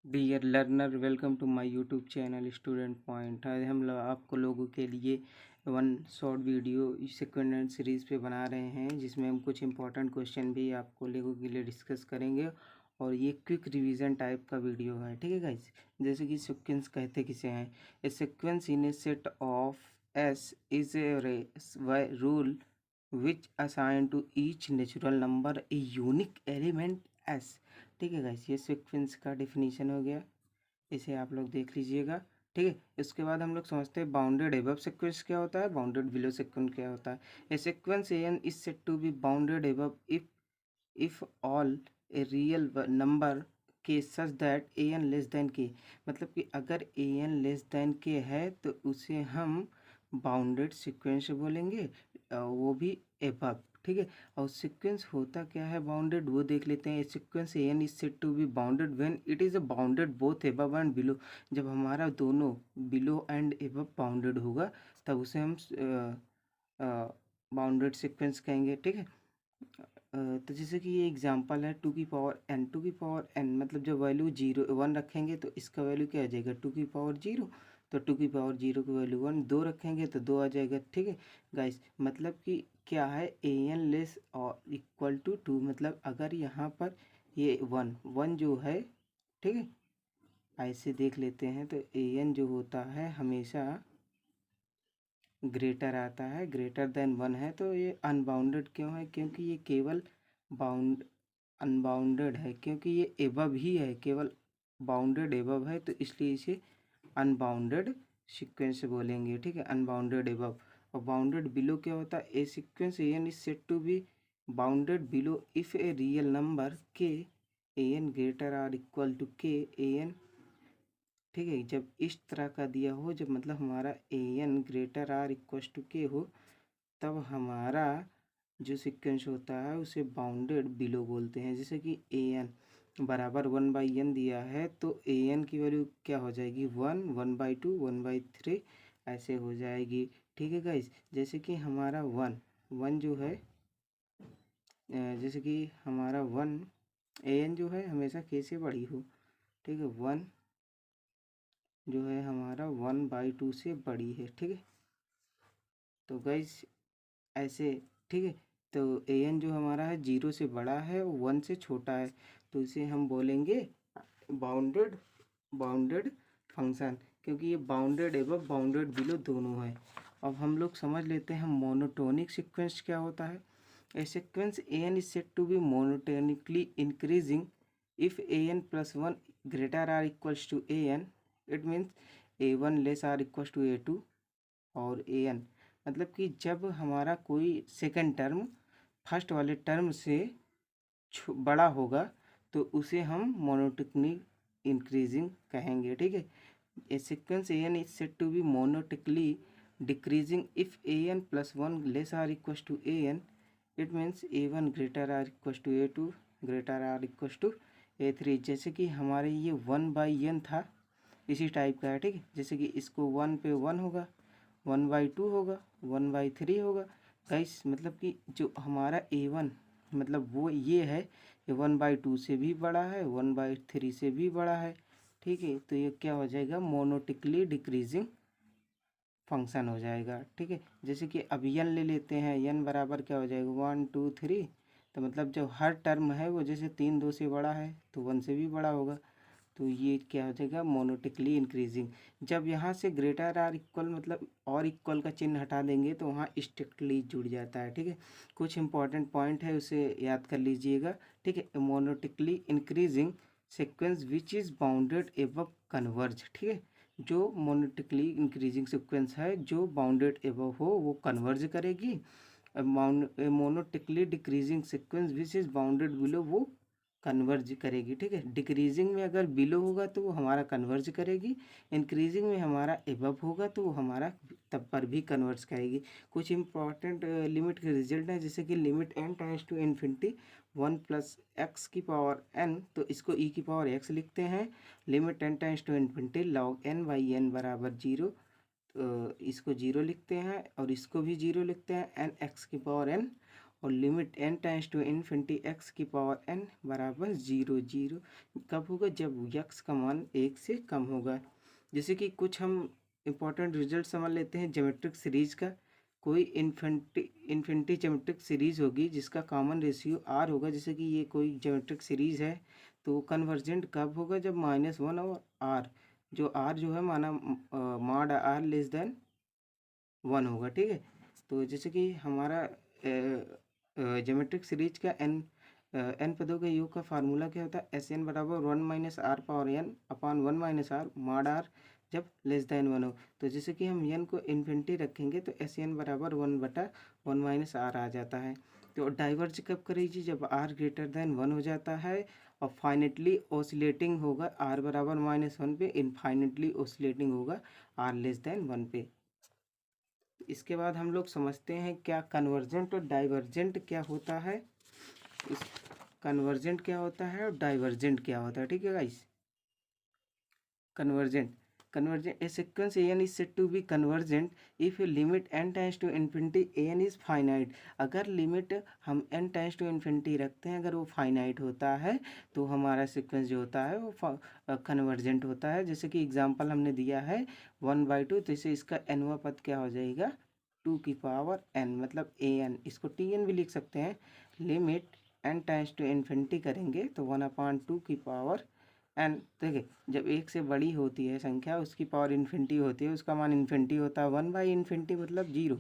Dear learner, welcome to my YouTube channel student point. आज हम लोग आपको लोगों के लिए one short video second series पे बना रहे हैं, जिसमें हम कुछ इंपॉर्टेंट क्वेश्चन भी आपको लोगों के लिए डिस्कस करेंगे। और ये क्विक रिवीजन टाइप का वीडियो है, ठीक है गाइस। जैसे कि सीक्वेंस कहते किसे हैं। A sequence in a set of S is a rule which assign to each natural number a unique element S. ठीक है गाइस, ये सीक्वेंस का डेफिनेशन हो गया, इसे आप लोग देख लीजिएगा। ठीक है, इसके बाद हम लोग समझते हैं बाउंडेड एबव सीक्वेंस क्या होता है, बाउंडेड बिलो सीक्वेंस क्या होता है। A sequence n is said to be bounded above if all a real number k such that a n less than k. मतलब कि अगर ए एन लेस देन के है तो उसे हम बाउंडेड सीक्वेंस बोलेंगे, वो भी एबव। ठीक है, और सीक्वेंस होता क्या है बाउंडेड, वो देख लेते हैं। Sequence n is said to be bounded when it is a bounded both above and below. जब हमारा दोनों बिलो एंड एबव बाउंडेड होगा तब उसे हम बाउंडेड सीक्वेंस कहेंगे। ठीक है, तो जैसे कि ये एग्जांपल है 2 की पावर n। 2 की पावर n मतलब जब वैल्यू 1 रखेंगे तो इसका वैल्यू क्या आ जाएगा 2 की पावर 0। तो 2 की पावर 0 की वैल्यू 1, 2 रखेंगे तो 2 आ जाएगा। ठीक है गाइस, मतलब कि क्या है ए एन लेस और इक्वल टू 2। मतलब अगर यहाँ पर ये 1 जो है, ठीक है, ऐसे देख लेते हैं तो ए एन जो होता है हमेशा ग्रेटर आता है, ग्रेटर देन 1 है। तो ये अनबाउंडेड क्यों है, क्योंकि ये केवल बाउंड अनबाउंडेड है, क्योंकि ये एबव ही है, केवल बाउंडेड एबव है, तो इसलिए इसे अनबाउंडेड सीक्वेंस बोलेंगे। ठीक है, अनबाउंडेड एबव। और बाउंडेड बिलो क्या होता है, a sequence a n is said to be bounded below if a real number k a n greater or equal to k a N. ठीक है, जब इस तरह का दिया हो, जब मतलब हमारा a n greater or equal to k हो, तब हमारा जो सीक्वेंस होता है उसे बाउंडेड बिलो बोलते हैं। जैसे कि ए एन बराबर 1/n दिया है तो ए एन की वैल्यू क्या हो जाएगी 1, 1/2, 1/3 ऐसे हो जाएगी। ठीक है गाइस, जैसे कि हमारा वन वन जो है जैसे कि हमारा वन ए एन जो है हमेशा के से बड़ी हो। ठीक है, 1 जो है हमारा 1/2 से बड़ी है। ठीक है, तो गाइस ऐसे। ठीक है, तो ए एन जो हमारा है 0 से बड़ा है, 1 से छोटा है, तो इसे हम बोलेंगे बाउंडेड बाउंडेड फंक्शन, क्योंकि ये बाउंडेड एबव बाउंडेड बिलो दोनों है। अब हम लोग समझ लेते हैं मोनोटोनिक सीक्वेंस क्या होता है। A sequence a n is said to be monotonically increasing if a n plus 1 greater or equals to a n. It means A1 less or equals to A2 और ए एन। मतलब कि जब हमारा कोई second term first वाले term से बड़ा होगा तो उसे हम मोनोटोनिक इंक्रीजिंग कहेंगे। ठीक है, a sequence a n is said to be monotonically decreasing if a n plus 1 less or equals to a n. It means A1 greater or equals to A2 greater or equals to A3। जैसे कि हमारे ये 1/n था, इसी type का है। ठीक है, जैसे कि इसको 1 पे 1 होगा, 1/2 होगा, 1/3 होगा। गाइस मतलब कि जो हमारा A1 मतलब वो ये है, ये 1/2 से भी बड़ा है, 1/3 से भी बड़ा है। ठीक है, तो ये क्या हो जाएगा मोनोटिकली डिक्रीजिंग फंक्शन हो जाएगा। ठीक है, जैसे कि अब n ले लेते हैं, n बराबर क्या हो जाएगा 1 2 3। तो मतलब जब हर टर्म है वो जैसे 3 2 से बड़ा है तो 1 से भी बड़ा होगा, तो ये क्या हो जाएगा मोनोटिकली इंक्रीजिंग। जब यहाँ से ग्रेटर आर इक्वल मतलब और इक्वल का चिन्ह हटा देंगे तो वहाँ स्ट्रिक्टली जुड़ जाता है। ठीक है, कुछ इंपॉर्टेंट पॉइंट है उसे याद कर लीजिएगा। ठीक है, monotonically increasing sequence which is bounded above converge. ठीक है, जो मोनोटिकली इंक्रीजिंग सीक्वेंस है जो बाउंडेड एबव हो वो कन्वर्ज करेगी। Monotonically decreasing sequence which is bounded below वो कन्वर्ज करेगी। ठीक है, डिक्रीजिंग में अगर बिलो होगा तो वो हमारा कन्वर्ज करेगी, इंक्रीजिंग में हमारा एबव होगा तो वो हमारा तब पर भी कन्वर्ज करेगी। कुछ इंपॉर्टेंट लिमिट के रिजल्ट हैं, जैसे कि limit n tends to infinity 1 plus x की पावर n, तो इसको e की पावर x लिखते हैं। Limit n tends to infinity log n by n बराबर 0, तो इसको 0 लिखते हैं और इसको भी 0 लिखते हैं, n x की पावर n। और limit n tends to infinity x की पावर n बराबर 0 0 कब होगा, जब x का मान 1 से कम होगा। जैसे कि कुछ हम इम्पोर्टेंट रिजल्ट समझ लेते हैं ज्योमेट्रिक सीरीज का। कोई इन्फिनिटी ज्योमेट्रिक सीरीज होगी जिसका कॉमन रेशियो r होगा, जैसे कि ये कोई ज्योमेट्रिक सीरीज है, तो कन्वर्जेंट कब होगा, जब -1 और r जो r जो है माना मॉड r लेस देन 1 होगा। ठीक है, तो जैसे कि हमारा ज्योमेट्रिक सीरीज का एन पदों के योग का फार्मूला क्या होता है, एस एन बराबर 1 - r power n upon 1 - r mod r जब लेस देन 1 हो। तो जैसे कि हम n को इन्फिनिटी रखेंगे तो एस एन बराबर 1/1 - r आ जाता है। तो डाइवर्ज कब करेगी, जब r ग्रेटर देन 1 हो जाता है और फाइनेटली ओसिलेटिंग होगा r बराबर -1 पे, इनफाइनेटली ओसिलेटिंग होगा r लेस देन 1 पे। इसके बाद हम लोग समझते हैं क्या कन्वर्जेंट और डाइवर्जेंट क्या होता है। इस कन्वर्जेंट क्या होता है और डाइवर्जेंट क्या होता है। ठीक है guys, convergent a sequence an is said to be convergent if limit n tends to infinity an is finite। अगर लिमिट हम n tends to infinity रखते हैं, अगर वो फाइनाइट होता है तो हमारा सीक्वेंस जो होता है वो कन्वर्जेंट होता है। जैसे कि एग्जांपल हमने दिया है 1/2, तो इसे इसका nवा पद क्या हो जाएगा 2 की पावर n, मतलब an, इसको tn भी लिख सकते हैं। Limit n tends to infinity करेंगे तो 1/2 की पावर एन, देखिए जब एक से बड़ी होती है संख्या उसकी पावर इन्फिनिटी होती है, उसका मान इन्फिनिटी होता है, 1/इन्फिनिटी मतलब 0।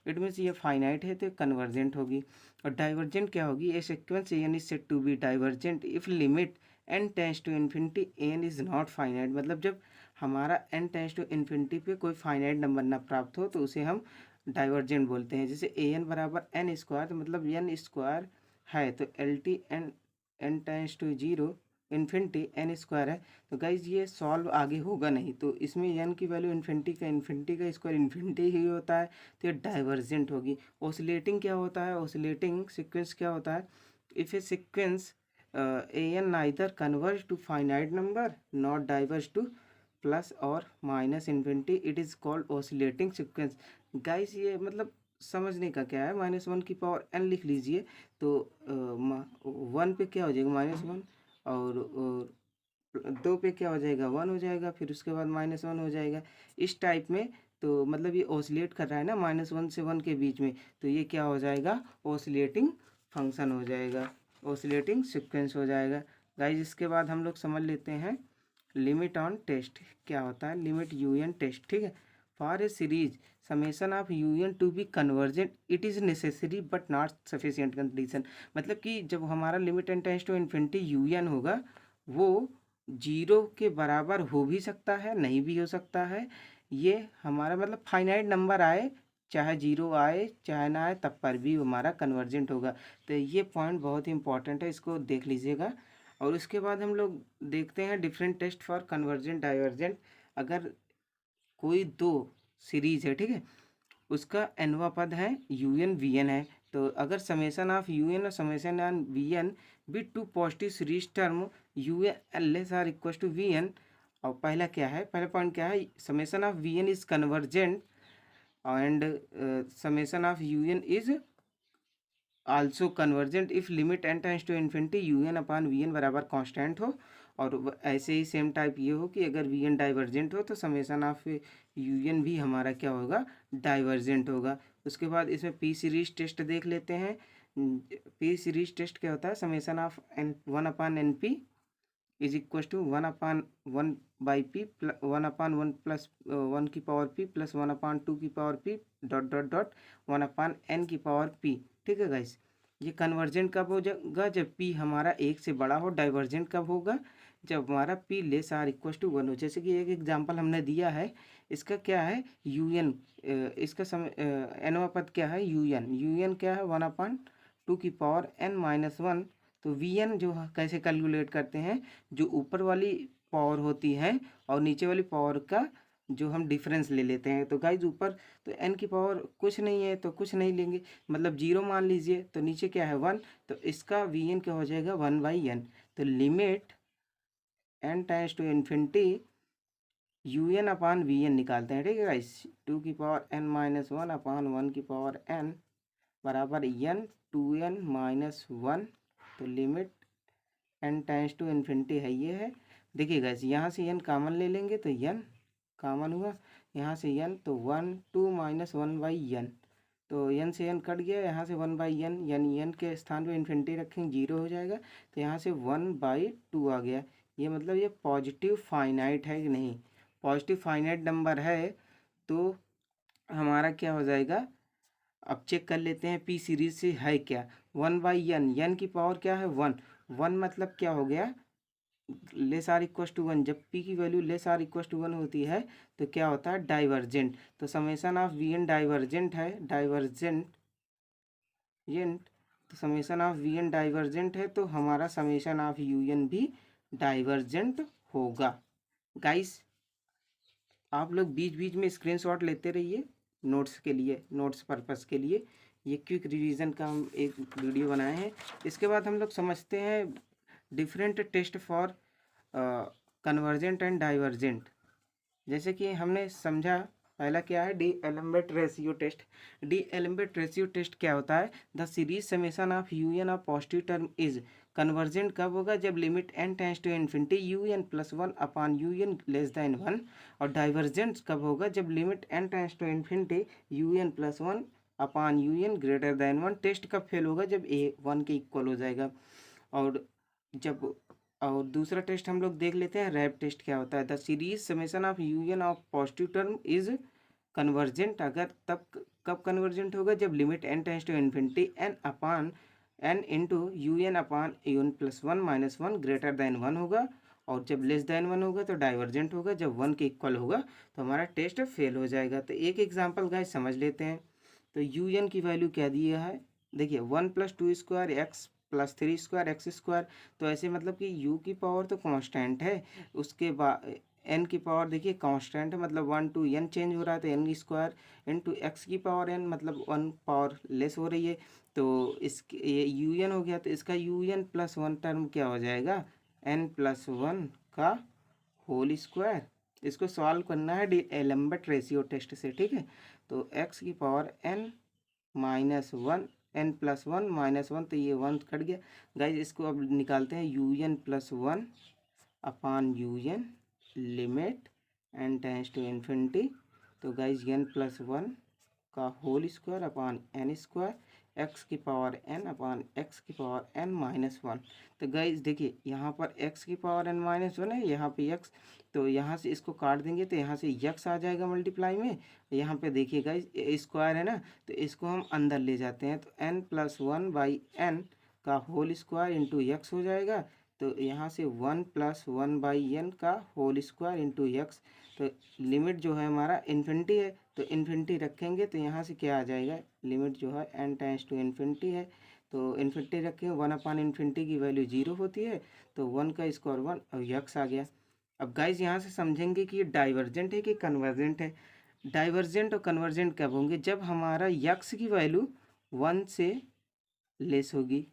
इट मीन्स ये फाइनाइट है तो कन्वर्जेंट होगी। और डाइवर्जेंट क्या होगी, a sequence n is said to be divergent if limit n tends to infinity n is not finite. मतलब जब हमारा एन टेंस टू इन्फिनिटी पे कोई फाइनाइट नंबर ना प्राप्त हो तो उसे हम डाइवर्जेंट बोलते हैं। जैसे ए एन बराबर एन स्क्वायर, तो मतलब एन स्क्वायर है तो l t n n tends to 0 infinity n square है, तो गाइज ये सॉल्व आगे होगा नहीं। तो इसमें एन की वैल्यू इन्फिनिटी का स्क्वायर इन्फिनिटी ही होता है, तो ये डाइवर्जेंट होगी। ओसिलेटिंग क्या होता है, ओसिलेटिंग सीक्वेंस क्या होता है, if a sequence a n neither converge to finite number not diverge to plus और minus infinity, it is called oscillating sequence. Guys ये मतलब समझने का क्या है, -1 की पावर n लिख लीजिए, तो 1 पे क्या हो जाएगा -1, और 2 पे क्या हो जाएगा 1 हो जाएगा, फिर उसके बाद -1 हो जाएगा इस टाइप में। तो मतलब ये ओसिलेट कर रहा है ना -1 से 1 के बीच में, तो ये क्या हो जाएगा ओसिलेटिंग फंक्शन हो जाएगा, ओसिलेटिंग सीक्वेंस हो जाएगा। गाइज इसके बाद हम लोग समझ लेते हैं लिमिट ऑन टेस्ट क्या होता है, लिमिट यूएन टेस्ट। ठीक है, for a series summation of u n to be convergent it is necessary but not sufficient condition. मतलब कि जब हमारा limit n tends to infinity u n होगा वो 0 के बराबर हो भी सकता है नहीं भी हो सकता है। ये हमारा मतलब फाइनाइट नंबर आए, चाहे 0 आए चाहे ना आए, तब पर भी हमारा कन्वर्जेंट होगा। तो ये पॉइंट बहुत ही इंपॉर्टेंट है, इसको देख लीजिएगा। और उसके बाद हम लोग देखते हैं different test for convergent divergent. अगर कोई दो सीरीज है, ठीक है, उसका एनवा पद है यू एन वी एन है, तो अगर समेसन ऑफ यू एन और summation on v n be two positive series term u n less or equal to v n. और पहला क्या है, पहला पॉइंट क्या है, summation of v n is convergent and summation of u n is also convergent if limit n tends to infinity u n upon v n बराबर constant हो। और ऐसे ही सेम टाइप ये हो कि अगर वी एन डाइवर्जेंट हो तो समेसन ऑफ यू एन भी हमारा क्या होगा डाइवर्जेंट होगा। उसके बाद इसमें पी सीरीज टेस्ट देख लेते हैं। पी सीरीज टेस्ट क्या होता है, summation of n 1/n p is equal to 1/1/p 1/1 plus 1 की पावर p प्लस 1/2 की power p dot dot dot 1/n की पावर p। ठीक है गाइस, ये कन्वर्जेंट कब हो जाएगा, जब p हमारा 1 से बड़ा हो। डाइवर्जेंट कब होगा, जब हमारा p less or equal to 1 हो। जैसे कि एक एग्जांपल हमने दिया है, इसका क्या है un, इसका समय nवा पद क्या है un क्या है 1/2 की पावर n-1। तो vn जो कैसे कैलकुलेट करते हैं, जो ऊपर वाली पावर होती है और नीचे वाली पावर का जो हम डिफरेंस ले लेते हैं। तो गाइज ऊपर तो n की पावर कुछ नहीं है तो कुछ नहीं लेंगे, मतलब 0 मान लीजिए, तो नीचे क्या है 1, तो इसका vn क्या हो जाएगा 1/n। तो limit n tends to infinity u n upon v n निकालते हैं। ठीक है गाइस, 2 की पावर n-1 अपान 1 की पावर n बराबर n 2n-1। तो limit n tends to infinity है, ये है। देखिए गाइस, यहाँ से n कॉमन ले लेंगे तो n कॉमन हुआ, यहाँ से n तो 1 2 माइनस 1/n, तो n से n कट गया, यहाँ से 1/n, यानी n के स्थान पे इन्फिनिटी रखेंगे 0 हो जाएगा, तो यहाँ से 1/2 आ गया। ये मतलब ये पॉजिटिव फाइनाइट है कि नहीं, पॉजिटिव फाइनाइट नंबर है तो हमारा क्या हो जाएगा। अब चेक कर लेते हैं पी सीरीज से है क्या। 1/n, n की पावर क्या है 1, 1 मतलब क्या हो गया, लेस आर इक्वल टू 1। जब p की value less or equal to 1 होती है तो क्या होता है, डाइवर्जेंट। तो summation of v n divergent है, डाइवर्जेंट तो summation of v n divergent है, तो हमारा समेशन ऑफ यू एन भी डाइवर्जेंट होगा। गाइस, आप लोग बीच बीच में स्क्रीनशॉट लेते रहिए नोट्स के लिए, नोट्स पर्पस के लिए। ये क्विक रिवीजन का हम एक वीडियो बनाए हैं। इसके बाद हम लोग समझते हैं different test for convergent and divergent. जैसे कि हमने समझा, पहला क्या है, d'Alembert ratio test. D'Alembert ratio test क्या होता है, the series summation of u n of positive term is convergent कब होगा, जब limit n tends to infinity u n plus 1 upon u n less than 1। और divergent कब होगा, जब limit n tends to infinity u n plus 1 upon u n greater than 1। Test कब fail होगा, जब a 1 के इक्वल हो जाएगा। और जब और दूसरा टेस्ट हम लोग देख लेते हैं, रैप टेस्ट क्या होता है, the series summation of u n of positive term is convergent. अगर तब कब कन्वर्जेंट होगा, जब limit n tends to infinity n upon n into u n upon u n plus 1 minus 1 greater than 1 होगा। और जब लेस देन 1 होगा तो डाइवर्जेंट होगा, जब 1 के इक्वल होगा तो हमारा टेस्ट फेल हो जाएगा। तो एक एग्जाम्पल गाइस समझ लेते हैं। तो यू एन की वैल्यू क्या दिया है, देखिए 1 + 2 square x plus 3 square x square. तो ऐसे मतलब कि u की पावर तो कांस्टेंट है, उसके बाद n की पावर देखिए कांस्टेंट है, मतलब 1 to n चेंज हो रहा है, तो n स्क्वायर इंटू एक्स की पावर n, मतलब 1 पावर लेस हो रही है। तो इसके ये यू एन हो गया, तो इसका यू एन प्लस 1 टर्म क्या हो जाएगा, n + 1 का होल स्क्वायर। इसको सॉल्व करना है डी एलम्बर्ट रेशियो टेस्ट से, ठीक है। तो x की power n minus 1, n + 1 minus 1, तो ये 1 कट गया। गाइज इसको अब निकालते हैं, u n plus 1 upon u n limit n tends to infinity. तो गाइज n + 1 का whole square upon n square, x की पावर n अपॉन x की पावर n माइनस 1। तो गाइज देखिए यहाँ पर x की पावर n माइनस 1 है, यहाँ पे x, तो यहाँ से इसको काट देंगे तो यहाँ से x आ जाएगा मल्टीप्लाई में। यहाँ पे देखिए गाइज स्क्वायर है ना, तो इसको हम अंदर ले जाते हैं, तो n + 1/n का होल स्क्वायर इंटू x हो जाएगा। तो यहाँ से 1 + 1/n का होल स्क्वायर इंटू x। तो लिमिट जो है हमारा इन्फिनिटी है, तो इन्फिनिटी रखेंगे तो यहाँ से क्या आ जाएगा, लिमिट जो है n टेंस टू इन्फिनिटी है, तो इन्फिनिटी रखेंगे, 1/इन्फिनिटी की वैल्यू 0 होती है, तो 1 का स्क्वायर 1 और यक्स आ गया। अब गाइज यहाँ से समझेंगे कि ये डाइवर्जेंट है कि कन्वर्जेंट है। डाइवर्जेंट और कन्वर्जेंट कब होंगे, जब हमारा यक्स की वैल्यू 1 से लेस होगी।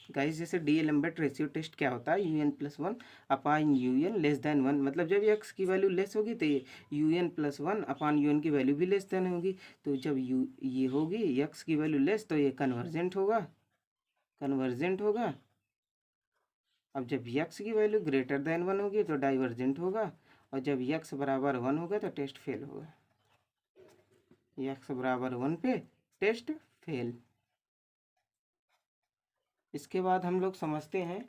गाइस जैसे डी एलम्बर्ट रेशियो टेस्ट क्या होता है, u n plus 1 upon u n less than 1, मतलब जब एक्स की वैल्यू लेस होगी तो ये u n + 1 upon u n की वैल्यू भी लेस देन होगी। तो जब ये होगी एक्स की वैल्यू लेस, तो ये कन्वर्जेंट होगा, कन्वर्जेंट होगा। अब जब एक्स की वैल्यू ग्रेटर देन 1 होगी तो डाइवर्जेंट होगा, और जब एक्स बराबर 1 होगा तो टेस्ट फेल होगा। एक्स बराबर 1 पे टेस्ट फेल। इसके बाद हम लोग समझते हैं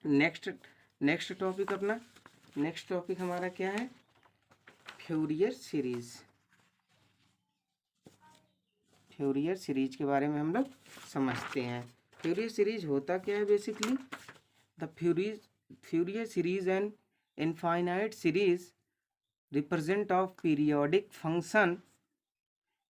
नेक्स्ट टॉपिक अपना। नेक्स्ट टॉपिक हमारा क्या है, फ्यूरियर सीरीज। फ्यूरियर सीरीज के बारे में हम लोग समझते हैं। फ्यूरियर सीरीज होता क्या है, basically the Fourier series and infinite series represent of periodic function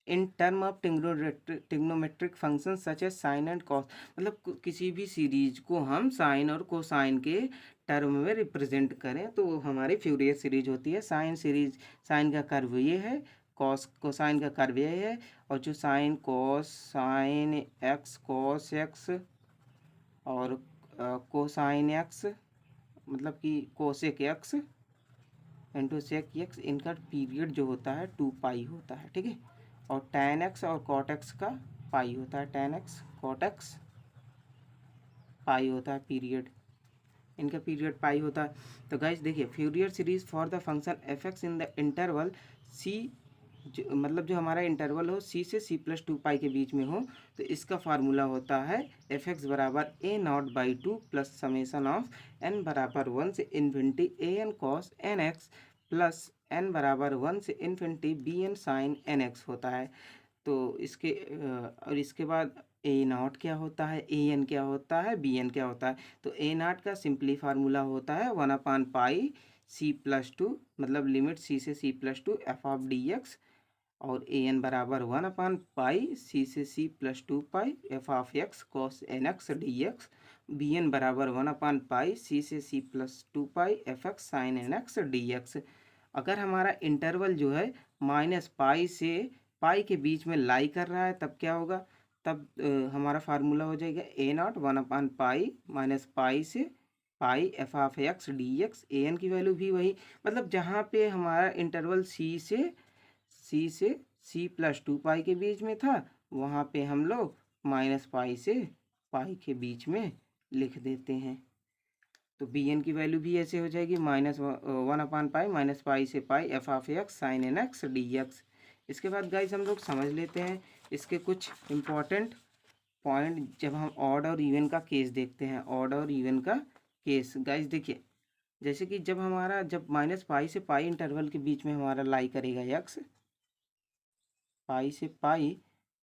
in term of trigonometric function such as sine and cos. मतलब किसी भी सीरीज को हम साइन और कोसाइन के टर्म में रिप्रेजेंट करें तो वो हमारी फ्यूरियर सीरीज होती है। साइन सीरीज, साइन का कर्व ये है, कोसाइन का कर्व ये है, और जो sine cos sine x cos x और कोसाइन एक्स, मतलब कि cosec x into sec x, इनका पीरियड जो होता है 2π होता है, ठीक है। और tan x और cot x का पाई होता है tan x, cot x पाई होता है पीरियड, इनका पीरियड पाई होता है। तो गाइस देखिए Fourier series for the function f x in the interval c, मतलब जो हमारा इंटरवल हो सी से सी प्लस टू पाई के बीच में हो, तो इसका फार्मूला होता है एफ एक्स बराबर a naught by two plus summation of n बराबर वन से infinity a n cos n x plus n बराबर वन से infinity b n sine n x होता है। तो इसके और इसके बाद ए नॉट क्या होता है, ए एन क्या होता है, बी एन क्या होता है। तो ए नॉट का सिंपली फार्मूला होता है one upon pi c plus two, मतलब लिमिट सी से c plus two f of d x, और ए एन बराबर वन अपान पाई सी से c plus two pi f of x cos n x d x, b n बराबर one upon pi c से c plus two pi f x sine n x d x. अगर हमारा interval जो है minus pi से पाई के बीच में लाई कर रहा है तब क्या होगा, तब हमारा फार्मूला हो जाएगा a naught one upon pi minus pi से pi f of x d x, a n की वैल्यू भी वही, मतलब जहाँ पे हमारा इंटरवल सी से सी प्लस टू पाई के बीच में था वहाँ पे हम लोग माइनस पाई से पाई के बीच में लिख देते हैं। तो बी एन की वैल्यू भी ऐसे हो जाएगी minus one upon pi minus pi से pi f of x sine n x d x. इसके बाद गाइज हम लोग समझ लेते हैं इसके कुछ इम्पॉर्टेंट पॉइंट जब हम ऑड और इवन का केस देखते हैं। ऑड और इवन का केस गाइज देखिए, जैसे कि जब माइनस पाई से पाई इंटरवल के बीच में हमारा लाई करेगा यक्स पाई से पाई,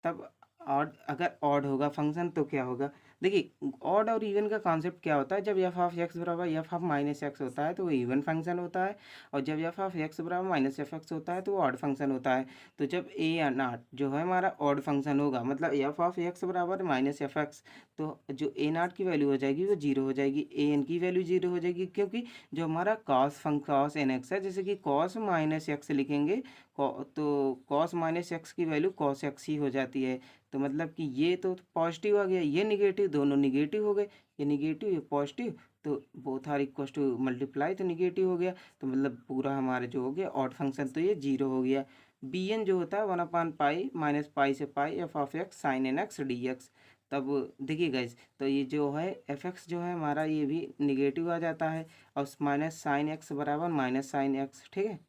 तब ऑड अगर ऑड होगा फंक्शन तो क्या होगा, देखिए ऑड और इवन का कॉन्सेप्ट क्या होता है, जब एफ ऑफ एक्स बराबर एफ ऑफ माइनस एक्स होता है तो वो इवन फंक्शन होता है, और जब एफ ऑफ एक्स बराबर माइनस एफ एक्स होता है तो वो ऑड फंक्शन होता है। तो जब ए नॉट जो है हमारा ऑड फंक्शन होगा, मतलब एफ ऑफ एक्स बराबर माइनस एफ एक्स, तो जो ए नॉट की वैल्यू हो जाएगी वो जीरो हो जाएगी, ए एन की वैल्यू जीरो हो जाएगी, क्योंकि जो हमारा कॉस एन एक्स है, जैसे कि कॉस माइनस एक्स लिखेंगे तो कॉस माइनस एक्स की वैल्यू कॉस एक्स ही हो जाती है। तो मतलब कि ये तो पॉजिटिव आ गया, ये निगेटिव, दोनों निगेटिव हो गए, ये निगेटिव ये पॉजिटिव, तो both are equal to multiply, तो निगेटिव हो गया, तो मतलब पूरा हमारा जो हो गया ऑड फंक्शन तो ये जीरो हो गया। बी एन जो होता है one upon pi minus pi से pi f of x sine n x d x. तब देखिए गाइज, तो ये जो है एफ एक्स जो है हमारा ये भी निगेटिव आ जाता है, और माइनस साइन एक्स बराबर माइनस साइन एक्स, ठीक है,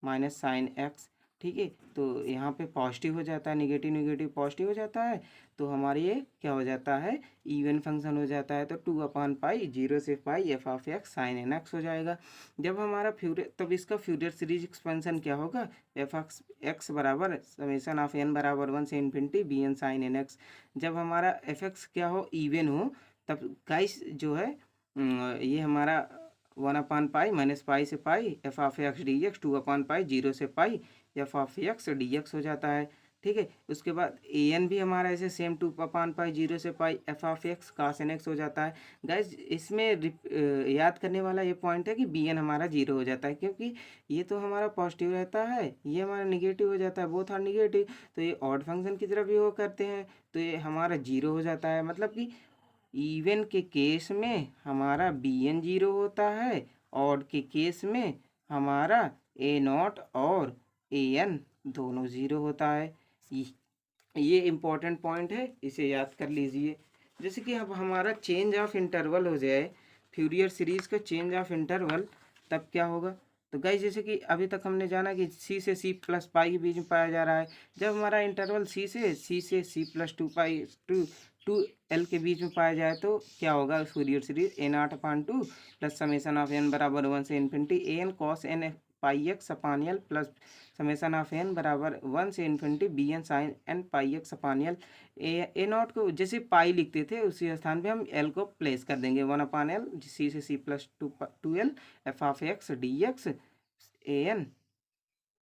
माइनस साइन एक्स, ठीक है। तो यहाँ पे पॉजिटिव हो जाता है, निगेटिव निगेटिव पॉजिटिव हो जाता है, तो हमारे ये क्या हो जाता है, इवन फंक्शन हो जाता है। तो टू अपान पाई जीरो से pi f of x sine n x हो जाएगा। जब हमारा फ्यूरियर, तब इसका फ्यूरियर सीरीज एक्सपेंशन क्या होगा, एफ एक्स एक्स बराबर समेसन ऑफ एन बराबर वन से infinity b n sine n x. जब हमारा एफ एक्स क्या हो, इवन हो, तब गाइस जो है ये हमारा one upon pi minus pi से pi f of x d x, two upon pi zero से pi f of x d x हो जाता है, ठीक है। उसके बाद ए एन भी हमारा ऐसे same two upon pi zero से pi f of x cos n x हो जाता है। गाइज इसमें याद करने वाला ये पॉइंट है कि बी एन हमारा जीरो हो जाता है, क्योंकि ये तो हमारा पॉजिटिव रहता है, ये हमारा निगेटिव हो जाता है, बोथ आर निगेटिव, तो ये ऑड फंक्शन की तरफ भी वो करते हैं, तो ये हमारा जीरो हो जाता है। मतलब कि इवन के केस में हमारा बी एन जीरो होता है, ऑड के केस में हमारा ए नॉट और ए एन दोनों ज़ीरो होता है। ये इम्पोर्टेंट पॉइंट है, इसे याद कर लीजिए। जैसे कि अब हमारा चेंज ऑफ इंटरवल हो जाए, फ्यूरियर सीरीज़ का चेंज ऑफ इंटरवल, तब क्या होगा। तो गाइस जैसे कि अभी तक हमने जाना कि सी से सी प्लस पाई के बीच में पाया जा रहा है, जब हमारा इंटरवल सी से plus two pi two l के बीच में पाया जाए तो क्या होगा, Fourier series a naught upon two plus summation of n बराबर वन से infinity a n cos n pi x upon l plus summation of n बराबर वन से infinity b n sine n pi x upon l. A naught को जैसे पाई लिखते थे उसी स्थान पे हम एल को प्लेस कर देंगे, वन अपान एल सी से c plus two l f of x d x a n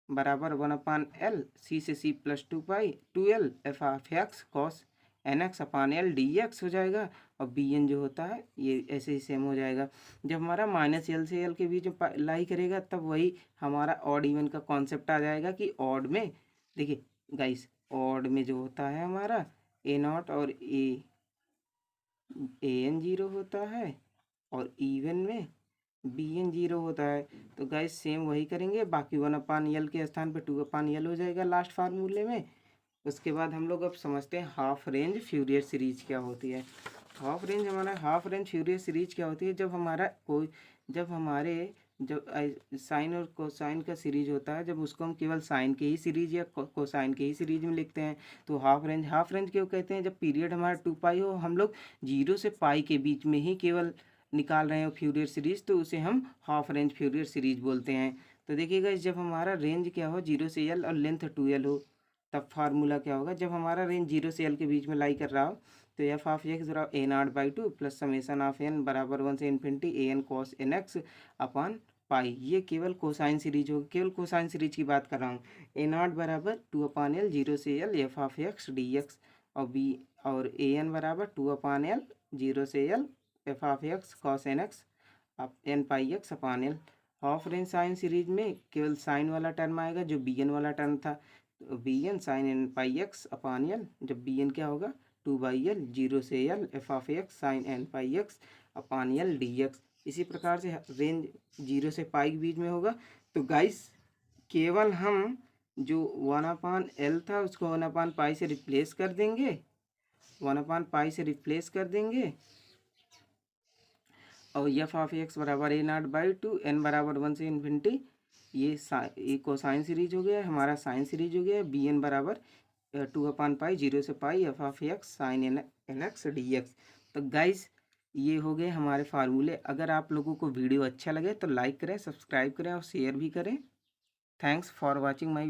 बराबर वन अपान एल सी से c plus two pi two l f of x cos n x upon l d x हो जाएगा। और B N जो होता है ये ऐसे ही सेम हो जाएगा। जब हमारा माइनस एल से एल के बीच में लाई करेगा तब वही हमारा ऑड इवन का कॉन्सेप्ट आ जाएगा कि ऑड में, देखिए गाइस, ऑड में जो होता है हमारा ए नॉट और ए एन जीरो होता है, और इवन में बी एन जीरो होता है। तो गाइस सेम वही करेंगे, बाकी वन अपान यल के स्थान पे टू अपान यल हो जाएगा लास्ट फार्मूले में। उसके बाद हम लोग अब समझते हैं हाफ रेंज फ्यूरियर सीरीज क्या होती है। हाफ रेंज फ्यूरियर सीरीज क्या होती है, जब साइन और कोसाइन का सीरीज होता है, जब उसको हम केवल साइन के ही सीरीज या कोसाइन के ही सीरीज में लिखते हैं तो हाफ रेंज क्यों कहते हैं। जब पीरियड हमारा 2 पाई हो, हम लोग 0 से पाई के बीच में ही केवल निकाल रहे हो फ्यूरियर सीरीज, तो उसे हम हाफ रेंज फ्यूरियर सीरीज बोलते हैं। तो देखिएगा, जब हमारा रेंज क्या हो 0 से L और लेंथ 2L हो, तब फार्मूला क्या होगा। जब हमारा रेंज 0 से L के बीच में लाई कर रहा हो तो एफ ऑफ एक्स बराबर A0/2 plus summation of n बराबर 1 से infinity AN cos nx upon pi. ये केवल कोसाइन सीरीज होगी, केवल कोसाइन सीरीज की बात कर रहा हूँ। A0 बराबर 2/L 0 से L f of x dx और AN बराबर 2/L 0 से L f of x cos nx अब n pi x upon L. Half range sine series में केवल साइन वाला टर्म आएगा जो bn वाला टर्म था, तो bn sine n pi x upon l, जब bn क्या होगा 2/L 0 से L f of x sine n pi x upon l dx। इसी प्रकार से रेंज 0 से पाई के बीच में होगा। तो गाइस केवल हम जो 1/L था उसको 1/पाई से रिप्लेस कर देंगे, 1/पाई से रिप्लेस कर देंगे और एफ ऑफ एक्स बराबर A0/2 n बराबर 1 से इन्फिनिटी। ये कोसाइन सीरीज हो गया, हमारा साइन सीरीज हो गया। bn बराबर 2/पाई 0 से pi f of x sine n x dx। तो गाइस ये हो गए हमारे फार्मूले। अगर आप लोगों को वीडियो अच्छा लगे तो लाइक करें, सब्सक्राइब करें और शेयर भी करें। Thanks for watching my